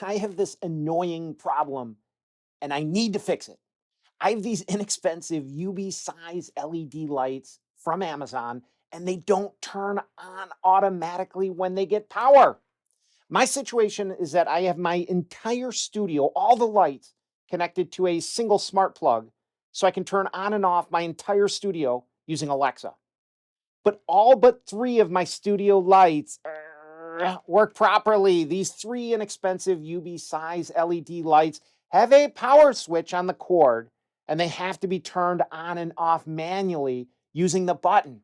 I have this annoying problem and I need to fix it. I have these inexpensive UBeeSize LED lights from Amazon and they don't turn on automatically when they get power. My situation is that I have my entire studio, all the lights, connected to a single smart plug so I can turn on and off my entire studio using Alexa. But all but 3 of my studio lights work properly. These 3 inexpensive UBeeSize LED lights have a power switch on the cord, and they have to be turned on and off manually using the button.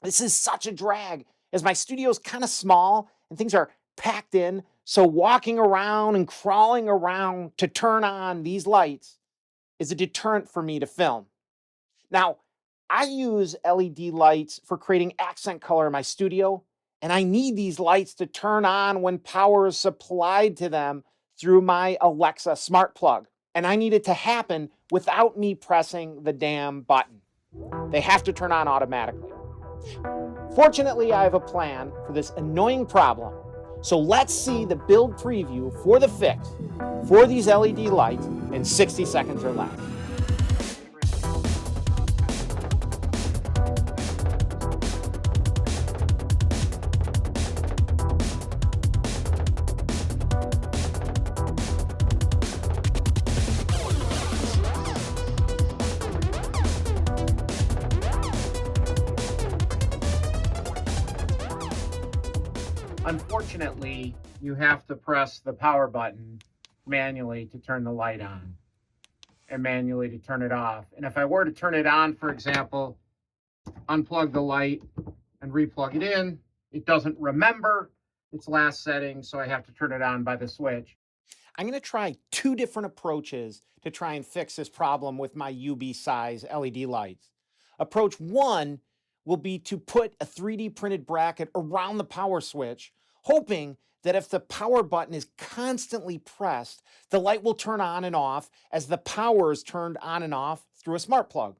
This is such a drag, as my studio is kind of small and things are packed in, so walking around and crawling around to turn on these lights is a deterrent for me to film. Now, I use LED lights for creating accent color in my studio, and I need these lights to turn on when power is supplied to them through my Alexa smart plug. And I need it to happen without me pressing the damn button. They have to turn on automatically. Fortunately, I have a plan for this annoying problem. So let's see the build preview for the fix for these LED lights in 60 seconds or less. Unfortunately, you have to press the power button manually to turn the light on and manually to turn it off. And if I were to turn it on, for example, unplug the light and replug it in, it doesn't remember its last setting, so I have to turn it on by the switch. I'm going to try 2 different approaches to try and fix this problem with my UBeeSize LED lights. Approach 1 will be to put a 3D printed bracket around the power switch, hoping that if the power button is constantly pressed, the light will turn on and off as the power is turned on and off through a smart plug.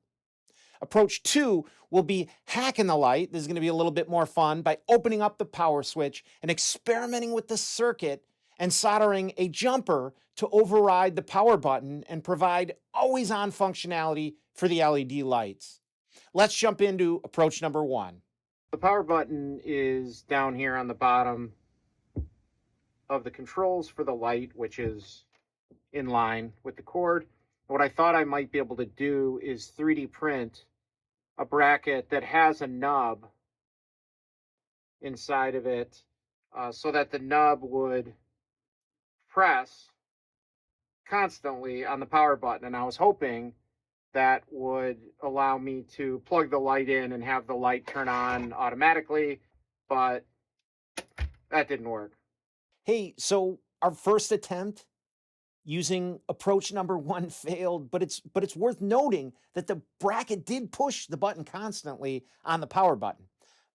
Approach 2 will be hacking the light. This is going to be a little bit more fun by opening up the power switch and experimenting with the circuit and soldering a jumper to override the power button and provide always-on functionality for the LED lights. Let's jump into approach number 1. The power button is down here on the bottom of the controls for the light, which is in line with the cord. What I thought I might be able to do is 3D print a bracket that has a nub inside of it so that the nub would press constantly on the power button. And I was hoping that would allow me to plug the light in and have the light turn on automatically, but that didn't work. Hey, so our first attempt using approach number 1 failed, but it's worth noting that the bracket did push the button constantly on the power button.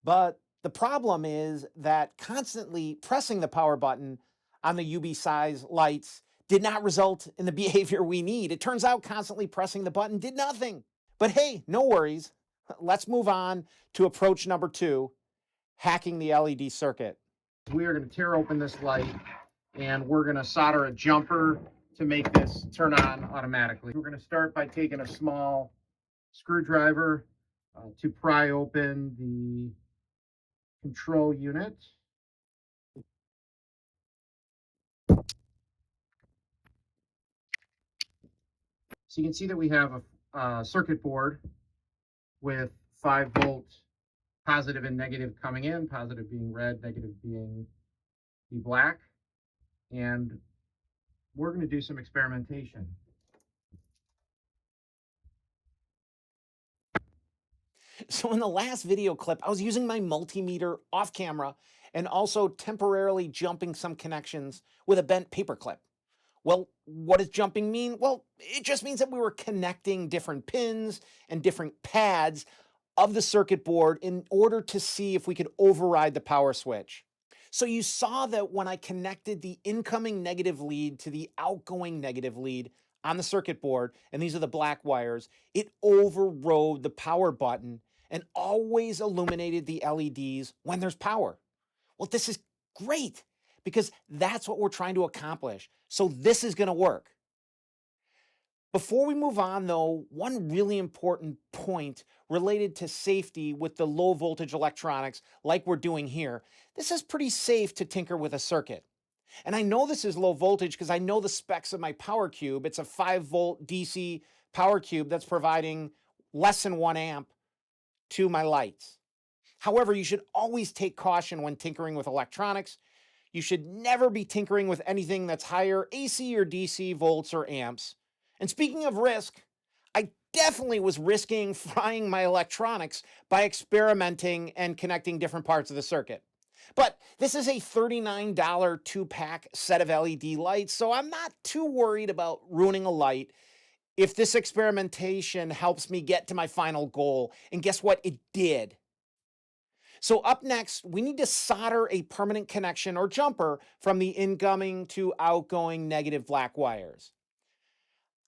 But the problem is that constantly pressing the power button on the UBeeSize lights did not result in the behavior we need. It turns out constantly pressing the button did nothing. But hey, no worries. Let's move on to approach number 2, hacking the LED circuit. We are going to tear open this light and we're going to solder a jumper to make this turn on automatically. We're going to start by taking a small screwdriver to pry open the control unit. So you can see that we have a circuit board with 5-volt positive and negative coming in, positive being red, negative being the black. And we're going to do some experimentation. So in the last video clip, I was using my multimeter off camera and also temporarily jumping some connections with a bent paper clip. Well, what does jumping mean? Well, it just means that we were connecting different pins and different pads of the circuit board in order to see if we could override the power switch. So you saw that when I connected the incoming negative lead to the outgoing negative lead on the circuit board, and these are the black wires, it overrode the power button and always illuminated the LEDs when there's power. Well, this is great because that's what we're trying to accomplish. So this is going to work. Before we move on, though, one really important point related to safety with the low voltage electronics, like we're doing here. This is pretty safe to tinker with a circuit. And I know this is low voltage because I know the specs of my power cube. It's a 5-volt DC power cube that's providing less than 1 amp to my lights. However, you should always take caution when tinkering with electronics. You should never be tinkering with anything that's higher AC or DC volts or amps. And speaking of risk, I definitely was risking frying my electronics by experimenting and connecting different parts of the circuit. But this is a $39 2-pack set of LED lights, so I'm not too worried about ruining a light if this experimentation helps me get to my final goal. And guess what? It did. So up next, we need to solder a permanent connection or jumper from the incoming to outgoing negative black wires.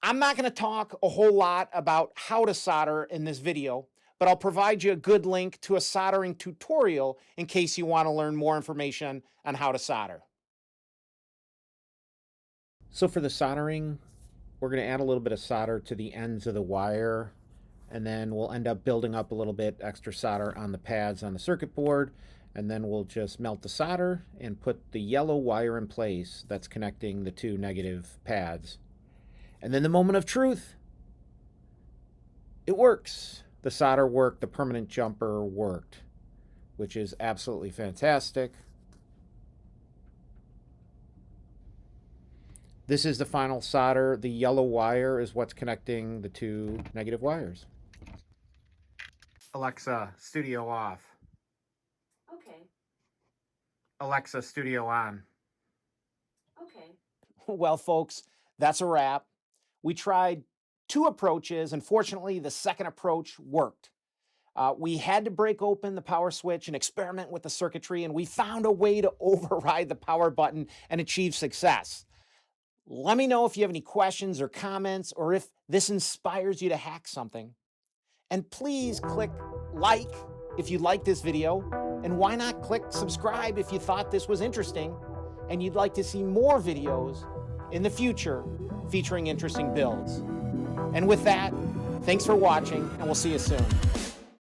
I'm not going to talk a whole lot about how to solder in this video, but I'll provide you a good link to a soldering tutorial in case you want to learn more information on how to solder. So for the soldering, we're going to add a little bit of solder to the ends of the wire, and then we'll end up building up a little bit extra solder on the pads on the circuit board, and then we'll just melt the solder and put the yellow wire in place that's connecting the 2 negative pads. And then the moment of truth, it works. The solder worked, the permanent jumper worked, which is absolutely fantastic. This is the final solder. The yellow wire is what's connecting the 2 negative wires. Alexa, studio off. Okay. Alexa, studio on. Okay. Well, folks, that's a wrap. We tried 2 approaches, and fortunately, the second approach worked. We had to break open the power switch and experiment with the circuitry, and we found a way to override the power button and achieve success. Let me know if you have any questions or comments, or if this inspires you to hack something. And please click like if you liked this video, and why not click subscribe if you thought this was interesting and you'd like to see more videos in the future featuring interesting builds. And with that, thanks for watching, and we'll see you soon.